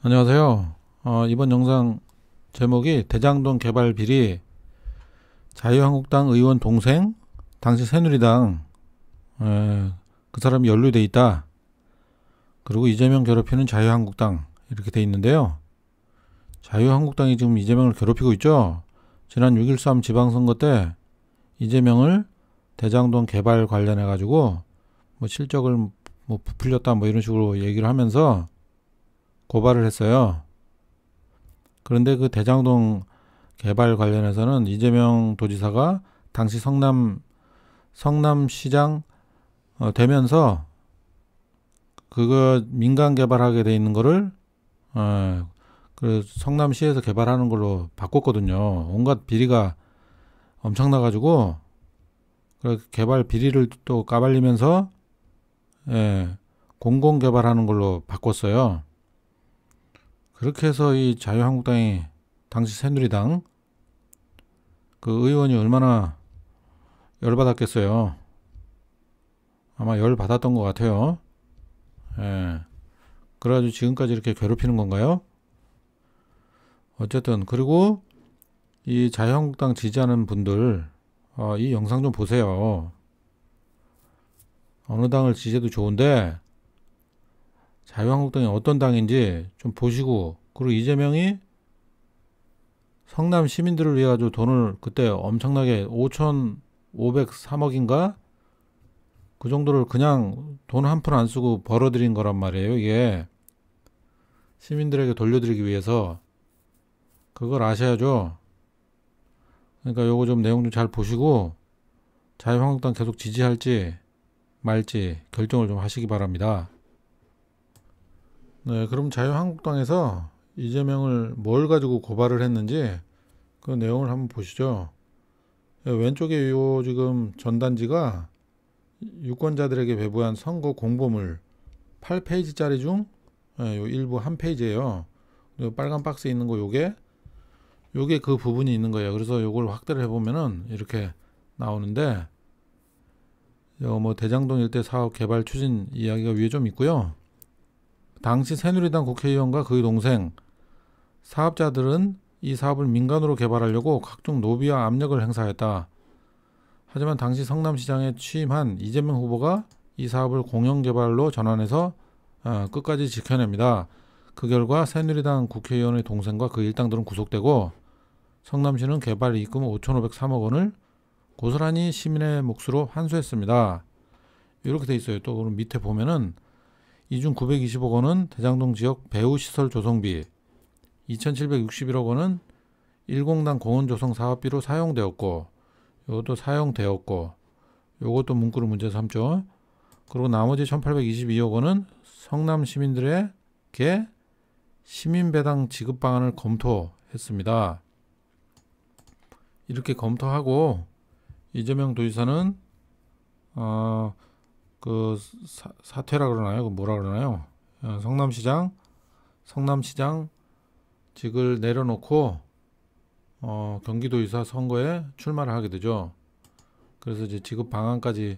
안녕하세요. 이번 영상 제목이 대장동 개발 비리 자유한국당 의원 동생 당시 새누리당 그 사람이 연루돼 있다. 그리고 이재명 괴롭히는 자유한국당 이렇게 돼 있는데요. 자유한국당이 지금 이재명을 괴롭히고 있죠. 지난 6.13 지방선거 때 이재명을 대장동 개발 관련해 가지고 뭐 실적을 뭐 부풀렸다 뭐 이런 식으로 얘기를 하면서 고발을 했어요. 그런데 그 대장동 개발 관련해서는 이재명 도지사가 당시 성남시장 되면서 그거 민간 개발하게 돼 있는 거를 그 성남시에서 개발하는 걸로 바꿨거든요. 온갖 비리가 엄청나가지고 그 개발 비리를 또 까발리면서 공공 개발하는 걸로 바꿨어요. 그렇게 해서 이 자유한국당이 당시 새누리당 그 의원이 얼마나 열받았겠어요. 아마 열받았던 것 같아요. 그래가지고 지금까지 이렇게 괴롭히는 건가요? 어쨌든 그리고 이 자유한국당 지지하는 분들 이 영상 좀 보세요. 어느 당을 지지해도 좋은데 자유한국당이 어떤 당인지 좀 보시고, 그리고 이재명이 성남 시민들을 위해 가지고 돈을 그때 엄청나게 5,503억인가 그 정도를 그냥 돈 한 푼 안 쓰고 벌어들인 거란 말이에요. 이게 시민들에게 돌려드리기 위해서. 그걸 아셔야죠. 그러니까 요거 좀 내용 좀 잘 보시고 자유한국당 계속 지지할지 말지 결정을 좀 하시기 바랍니다. 네, 그럼 자유한국당에서 이재명을 뭘 가지고 고발을 했는지 그 내용을 한번 보시죠. 왼쪽에 요 지금 전단지가 유권자들에게 배부한 선거 공보물 8페이지짜리 중 요 일부 한 페이지예요. 빨간 박스에 있는 거 요게 그 부분이 있는 거예요. 그래서 요걸 확대를 해보면은 이렇게 나오는데, 요 뭐 대장동 일대 사업 개발 추진 이야기가 위에 좀 있고요. 당시 새누리당 국회의원과 그의 동생 사업자들은 이 사업을 민간으로 개발하려고 각종 로비와 압력을 행사했다. 하지만 당시 성남시장에 취임한 이재명 후보가 이 사업을 공영개발로 전환해서 끝까지 지켜냅니다. 그 결과 새누리당 국회의원의 동생과 그 일당들은 구속되고 성남시는 개발 이익금 5,503억 원을 고스란히 시민의 몫으로 환수했습니다. 이렇게 돼 있어요. 또 그럼 밑에 보면은 이 중 920억 원은 대장동 지역 배후시설 조성비, 2,761억 원은 일공단 공원 조성 사업비로 사용되었고, 이것도 사용되었고, 이것도 문구로 문제 삼죠. 그리고 나머지 1,822억 원은 성남 시민들에게 시민배당 지급 방안을 검토했습니다. 이렇게 검토하고 이재명 도지사는 그 사퇴라 그러나요? 그 뭐라 그러나요? 성남시장직을 내려놓고 경기도지사 선거에 출마를 하게 되죠. 그래서 이제 지급 방안까지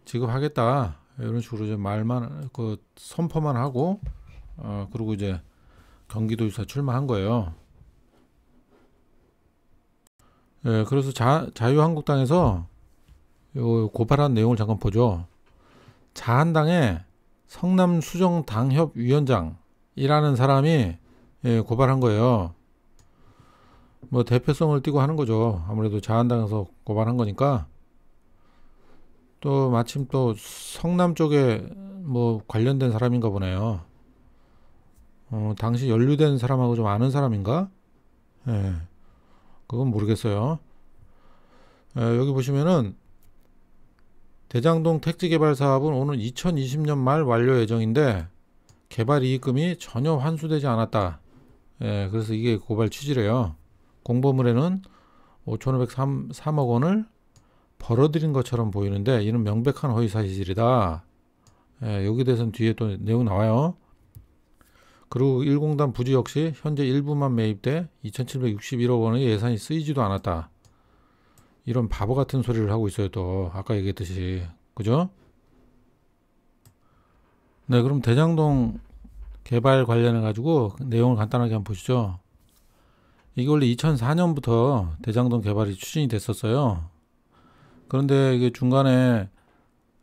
지급하겠다 이런 식으로 이제 말만 그 선포만 하고 그리고 이제 경기도지사 출마한 거예요. 그래서 자유한국당에서 요 고발한 내용을 잠깐 보죠. 자한당의 성남수정당협위원장이라는 사람이 고발한 거예요. 뭐 대표성을 띠고 하는 거죠. 아무래도 자한당에서 고발한 거니까. 또 마침 또 성남 쪽에 뭐 관련된 사람인가 보네요. 당시 연루된 사람하고 좀 아는 사람인가? 그건 모르겠어요. 여기 보시면은 대장동 택지개발 사업은 오는 2020년 말 완료 예정인데 개발 이익금이 전혀 환수되지 않았다. 그래서 이게 고발 취지래요. 공보물에는 5,503억 원을 벌어들인 것처럼 보이는데 이는 명백한 허위사실이다. 여기 대해서는 뒤에 또 내용 나와요. 그리고 일공단 부지 역시 현재 일부만 매입돼 2,761억 원의 예산이 쓰이지도 않았다. 이런 바보 같은 소리를 하고 있어요. 또 아까 얘기했듯이, 그죠? 네, 그럼 대장동 개발 관련해 가지고 내용을 간단하게 한번 보시죠. 이게 원래 2004년부터 대장동 개발이 추진이 됐었어요. 그런데 이게 중간에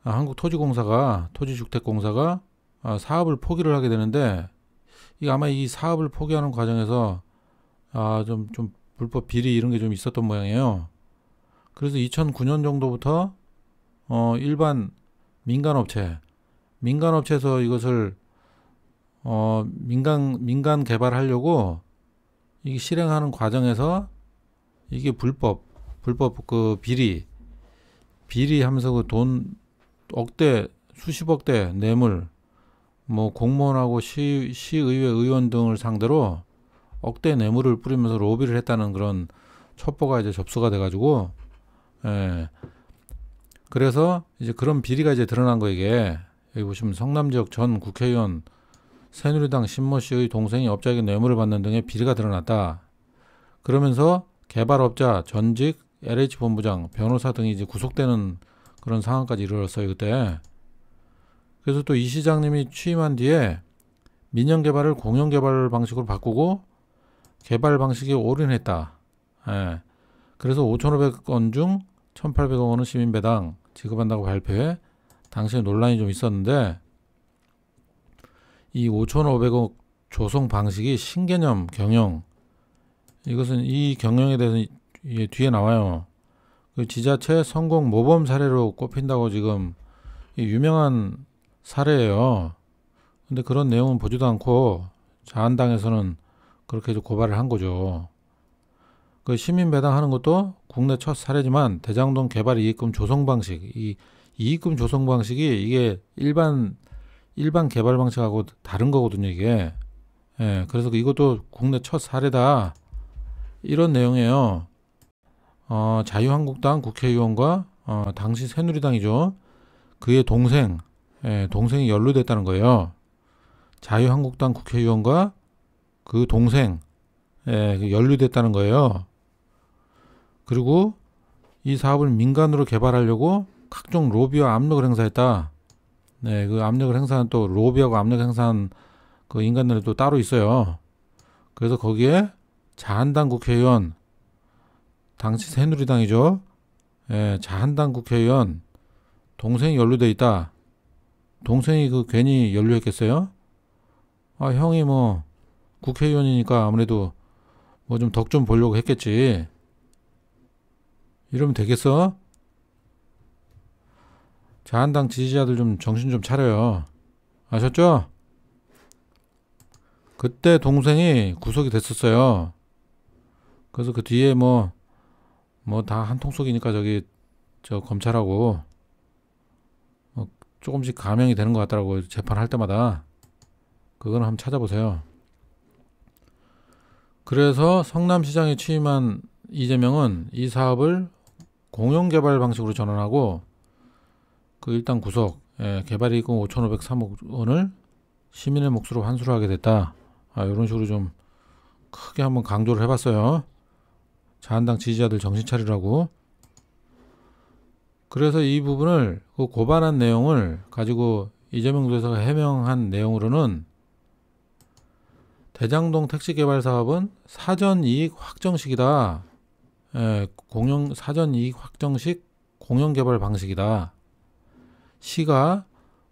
한국토지공사가 토지주택공사가 사업을 포기를 하게 되는데, 이게 아마 이 사업을 포기하는 과정에서 좀 불법 비리 이런 게 좀 있었던 모양이에요. 그래서 2009년 정도부터 일반 민간업체에서 이것을 민간 개발하려고 이게 실행하는 과정에서 이게 불법 그 비리하면서 그 돈 억대 수십억대 뇌물, 뭐 공무원하고 시의회 의원 등을 상대로 억대 뇌물을 뿌리면서 로비를 했다는 그런 첩보가 이제 접수가 돼가지고, 그래서 이제 그런 비리가 이제 드러난 거. 이게 여기 보시면 성남 지역 전 국회의원 새누리당 신모 씨의 동생이 업자에게 뇌물을 받는 등의 비리가 드러났다. 그러면서 개발업자, 전직 LH 본부장, 변호사 등이 이제 구속되는 그런 상황까지 이르렀어요, 그때. 그래서 또 이 시장님이 취임한 뒤에 민영 개발을 공영 개발 방식으로 바꾸고 개발 방식에 올인했다. 그래서 5,500건 중 1,800억 원은 시민 배당 지급한다고 발표해 당시에 논란이 좀 있었는데, 이 5,500억 조성 방식이 신개념 경영, 이것은 이 경영에 대해서 뒤에 나와요. 그 지자체 성공 모범 사례로 꼽힌다고 지금 유명한 사례예요. 근데 그런 내용은 보지도 않고 자한당에서는 그렇게 고발을 한 거죠. 그 시민 배당하는 것도 국내 첫 사례지만 대장동 개발 이익금 조성 방식, 이 이익금 조성 방식이 이게 일반 개발 방식하고 다른 거거든요, 이게. 그래서 이것도 국내 첫 사례다, 이런 내용이에요. 자유한국당 국회의원과 당시 새누리당이죠, 그의 동생이 연루됐다는 거예요. 자유한국당 국회의원과 그 동생 연루됐다는 거예요. 그리고 이 사업을 민간으로 개발하려고 각종 로비와 압력을 행사했다. 그 압력을 행사한, 또 로비하고 압력 행사한 그 인간들이 또 따로 있어요. 그래서 거기에 자한당 국회의원, 당시 새누리당이죠, 자한당 국회의원 동생이 연루돼 있다. 동생이 괜히 연루했겠어요? 형이 뭐 국회의원이니까 아무래도 뭐 좀 덕 좀 보려고 했겠지. 이러면 되겠어? 자한당 지지자들 좀 정신 좀 차려요. 아셨죠? 그때 동생이 구속이 됐었어요. 그래서 그 뒤에 뭐 다 한통속이니까 저 검찰하고 조금씩 감형이 되는 것 같더라고요, 재판할 때마다. 그거는 한번 찾아보세요. 그래서 성남시장에 취임한 이재명은 이 사업을 공영개발 방식으로 전환하고 일단 구속, 개발이익금 5,503억 원을 시민의 몫으로 환수를 하게 됐다. 이런 식으로 좀 크게 한번 강조를 해봤어요. 자한당 지지자들 정신 차리라고. 그래서 이 부분을 고발한 내용을 가지고 이재명 도지사가 해명한 내용으로는, 대장동 택지개발 사업은 사전이익 확정식이다. 사전이익 확정식 공영개발 방식이다. 시가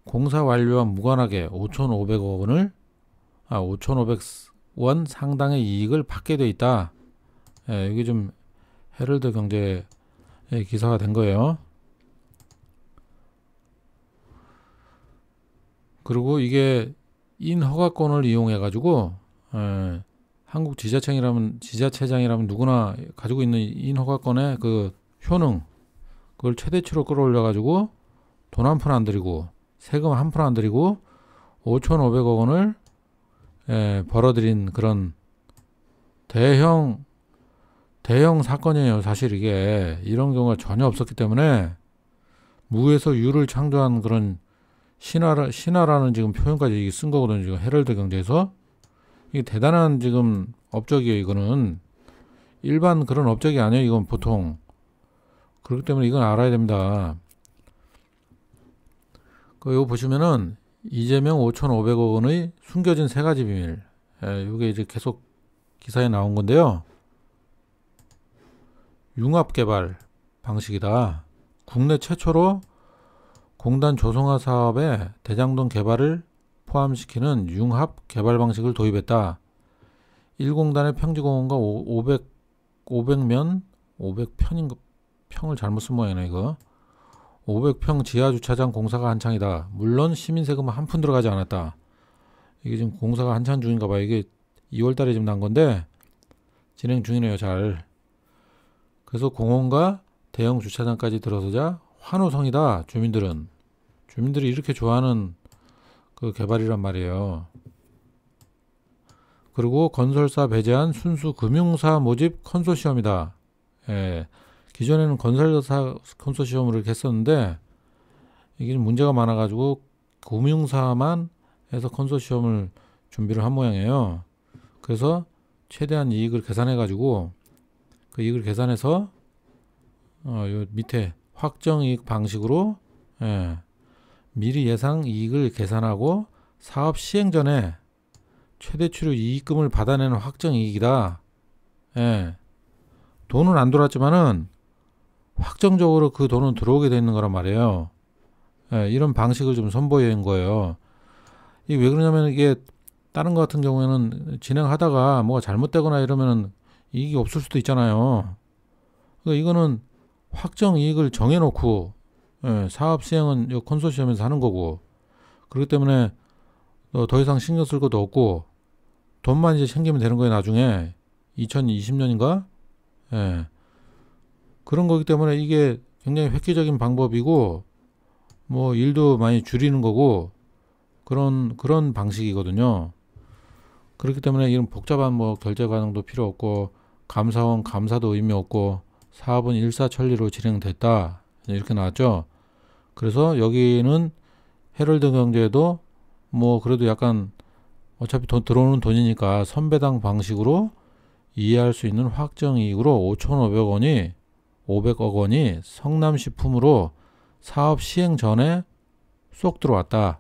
공사 완료와 무관하게 5,500원 상당의 이익을 받게 돼 있다. 이게 좀 헤럴드 경제의 기사가 된 거예요. 그리고 이게 인허가권을 이용해 가지고 한국 지자체장이라면 누구나 가지고 있는 인허가권의 그 효능, 그걸 최대치로 끌어올려 가지고 돈 한 푼 안 들이고 세금 한 푼 안 들이고 5,500억 원을 벌어들인 그런 대형 사건이에요. 사실 이게 이런 경우가 전혀 없었기 때문에 무에서 유를 창조한 그런 신화라는 지금 표현까지 쓴 거거든요, 지금 헤럴드 경제에서. 이게 대단한 지금 업적이에요. 이거는 일반 그런 업적이 아니에요, 이건 보통. 그렇기 때문에 이건 알아야 됩니다. 이거 보시면은 이재명 5,500억 원의 숨겨진 세 가지 비밀. 이게 이제 계속 기사에 나온 건데요. 융합 개발 방식이다. 국내 최초로 공단 조성화 사업에 대장동 개발을 포함시키는 융합 개발 방식을 도입했다. 1공단의 평지공원과 500평인가 평을 잘못 쓴 모양이네 이거. 500평 지하주차장 공사가 한창이다. 물론 시민세금은 한 푼 들어가지 않았다. 이게 지금 공사가 한창 중인가 봐요. 이게 2월달에 지금 난 건데 진행 중이네요. 잘. 그래서 공원과 대형 주차장까지 들어서자 환호성이다. 주민들이 이렇게 좋아하는 그 개발이란 말이에요. 그리고 건설사 배제한 순수 금융사 모집 컨소시엄이다. 기존에는 건설사 컨소시엄을 이렇게 했었는데 이게 문제가 많아가지고 금융사만 해서 컨소시엄을 준비를 한 모양이에요. 그래서 최대한 이익을 계산해가지고 그 이익을 계산해서 요 밑에 확정이익 방식으로 미리 예상 이익을 계산하고 사업 시행 전에 최대 추후 이익금을 받아내는 확정이익이다. 돈은 안 돌았지만은 확정적으로 그 돈은 들어오게 되는 거란 말이에요. 이런 방식을 좀 선보이는 거예요. 이게 왜 그러냐면 이게 다른 거 같은 경우에는 진행하다가 뭐가 잘못되거나 이러면은 이익이 없을 수도 있잖아요. 그러니까 이거는 확정 이익을 정해놓고 사업 시행은 이 컨소시엄에서 하는 거고 그렇기 때문에 더 이상 신경 쓸 것도 없고 돈만 이제 챙기면 되는 거예요. 나중에 2020년인가 그런 거기 때문에 이게 굉장히 획기적인 방법이고 뭐 일도 많이 줄이는 거고 그런 방식이거든요. 그렇기 때문에 이런 복잡한 뭐 결제 과정도 필요 없고 감사원 감사도 의미 없고 사업은 일사천리로 진행됐다. 이렇게 나왔죠. 그래서 여기는 헤럴드 경제도 뭐 그래도 약간 어차피 들어오는 돈이니까 선배당 방식으로 이해할 수 있는 확정이익으로 500억 원이 성남시 품으로 사업 시행 전에 쏙 들어왔다.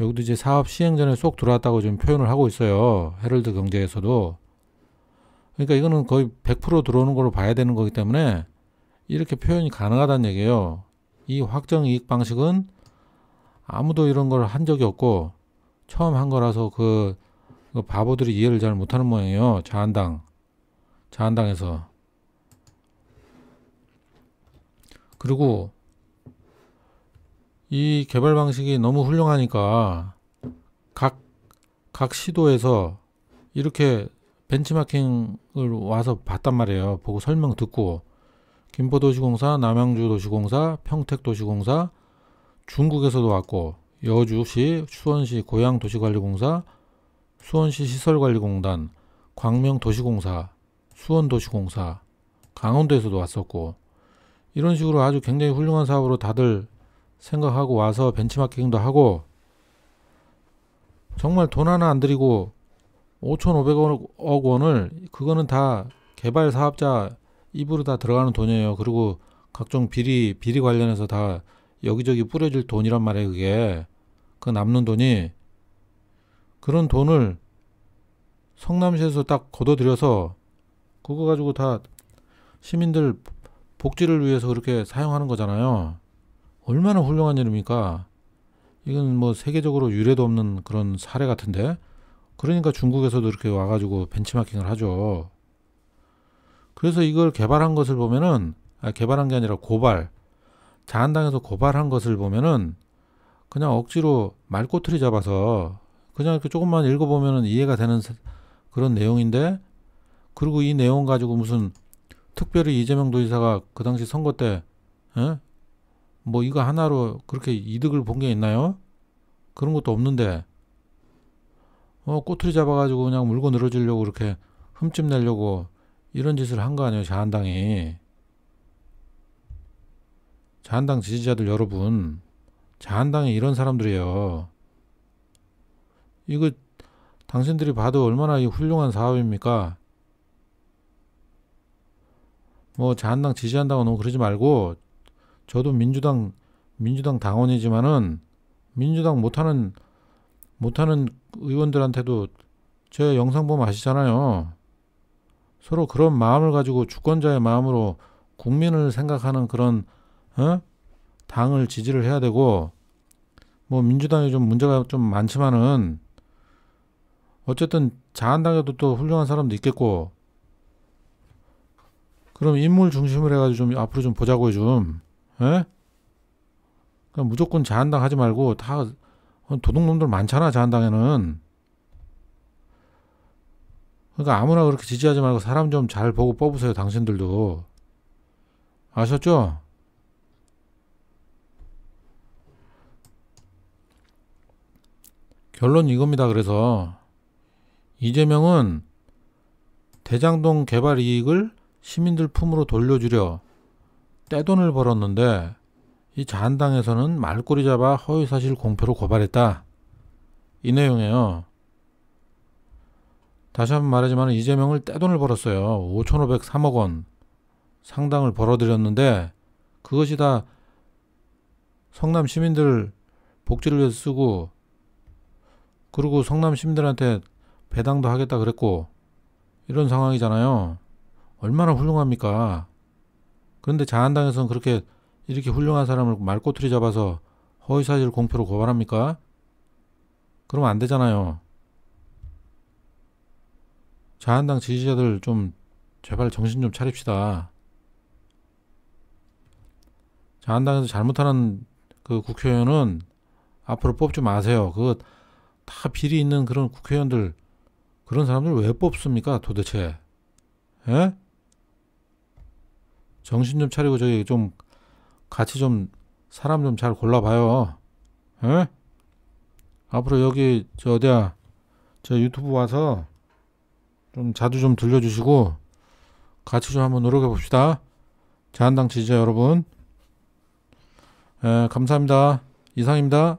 여기도 이제 사업 시행 전에 쏙 들어왔다고 지금 표현을 하고 있어요. 헤럴드 경제에서도. 그러니까 이거는 거의 100% 들어오는 걸로 봐야 되는 거기 때문에 이렇게 표현이 가능하다는 얘기예요. 이 확정이익 방식은 아무도 이런 걸 한 적이 없고 처음 한 거라서 그 바보들이 이해를 잘 못하는 모양이에요. 자한당에서. 그리고 이 개발 방식이 너무 훌륭하니까 각 시도에서 이렇게 벤치마킹을 와서 봤단 말이에요. 보고 설명 듣고 김포도시공사, 남양주도시공사, 평택도시공사, 중국에서도 왔고 여주시, 수원시 고양도시관리공사, 수원시 시설관리공단, 광명도시공사, 수원도시공사, 강원도에서도 왔었고 이런 식으로 아주 굉장히 훌륭한 사업으로 다들 생각하고 와서 벤치마킹도 하고 정말 돈 하나 안 들이고 5,500억 원을 그거는 다 개발 사업자 입으로 다 들어가는 돈이에요. 그리고 각종 비리 관련해서 다 여기저기 뿌려질 돈이란 말이에요. 그게 그 남는 돈이 그런 돈을 성남시에서 딱 걷어들여서 그거 가지고 다 시민들 복지를 위해서 그렇게 사용하는 거잖아요. 얼마나 훌륭한 일입니까? 이건 뭐 세계적으로 유례도 없는 그런 사례 같은데 그러니까 중국에서도 이렇게 와가지고 벤치마킹을 하죠. 그래서 이걸 개발한 것을 보면은 개발한 게 아니라 자한당에서 고발한 것을 보면은 그냥 억지로 말꼬투리 잡아서 그냥 이렇게 조금만 읽어보면은 이해가 되는 그런 내용인데 그리고 이 내용 가지고 무슨 특별히 이재명 도지사가 그 당시 선거 때 뭐 이거 하나로 그렇게 이득을 본 게 있나요? 그런 것도 없는데 꼬투리 잡아가지고 그냥 물고 늘어지려고 그렇게 흠집 내려고 이런 짓을 한 거 아니에요. 자한당이. 자한당 지지자들 여러분, 자한당이 이런 사람들이에요. 이거 당신들이 봐도 얼마나 훌륭한 사업입니까? 뭐 자한당 지지한다고 너무 그러지 말고 저도 민주당 당원이지만은 민주당 못하는 의원들한테도 제 영상 보면 아시잖아요. 서로 그런 마음을 가지고 주권자의 마음으로 국민을 생각하는 그런 당을 지지를 해야 되고, 뭐 민주당이 좀 문제가 좀 많지만은 어쨌든 자한당에도 또 훌륭한 사람도 있겠고, 그럼 인물 중심으로 해가지고 좀 앞으로 좀 보자고요 좀. 예? 그냥 무조건 자한당 하지 말고 다 도둑놈들 많잖아 자한당에는. 그러니까 아무나 그렇게 지지하지 말고 사람 좀 잘 보고 뽑으세요 당신들도. 아셨죠? 결론 이겁니다. 그래서 이재명은 대장동 개발 이익을 시민들 품으로 돌려주려 떼돈을 벌었는데, 이 자한당에서는 말꼬리 잡아 허위사실 공표로 고발했다. 이 내용이에요. 다시 한번 말하지만 이재명을 떼돈을 벌었어요. 5,503억 원 상당을 벌어들였는데, 그것이 다 성남 시민들 복지를 위해서 쓰고, 그리고 성남 시민들한테 배당도 하겠다 그랬고, 이런 상황이잖아요. 얼마나 훌륭합니까? 그런데 자한당에서는 이렇게 훌륭한 사람을 말꼬투리 잡아서 허위사실 공표로 고발합니까? 그러면 안 되잖아요. 자한당 지지자들 좀 제발 정신 좀 차립시다. 자한당에서 잘못하는 그 국회의원은 앞으로 뽑지 마세요. 그거 다 비리 있는 그런 국회의원들, 그런 사람들 왜 뽑습니까 도대체? 예? 정신 좀 차리고 저기 좀 같이 좀 사람 좀 잘 골라봐요. 예? 앞으로 여기 저 어디야 저 유튜브 와서 좀 자주 좀 들려주시고 같이 좀 한번 노력해 봅시다. 자한당 지지자 여러분, 예, 감사합니다. 이상입니다.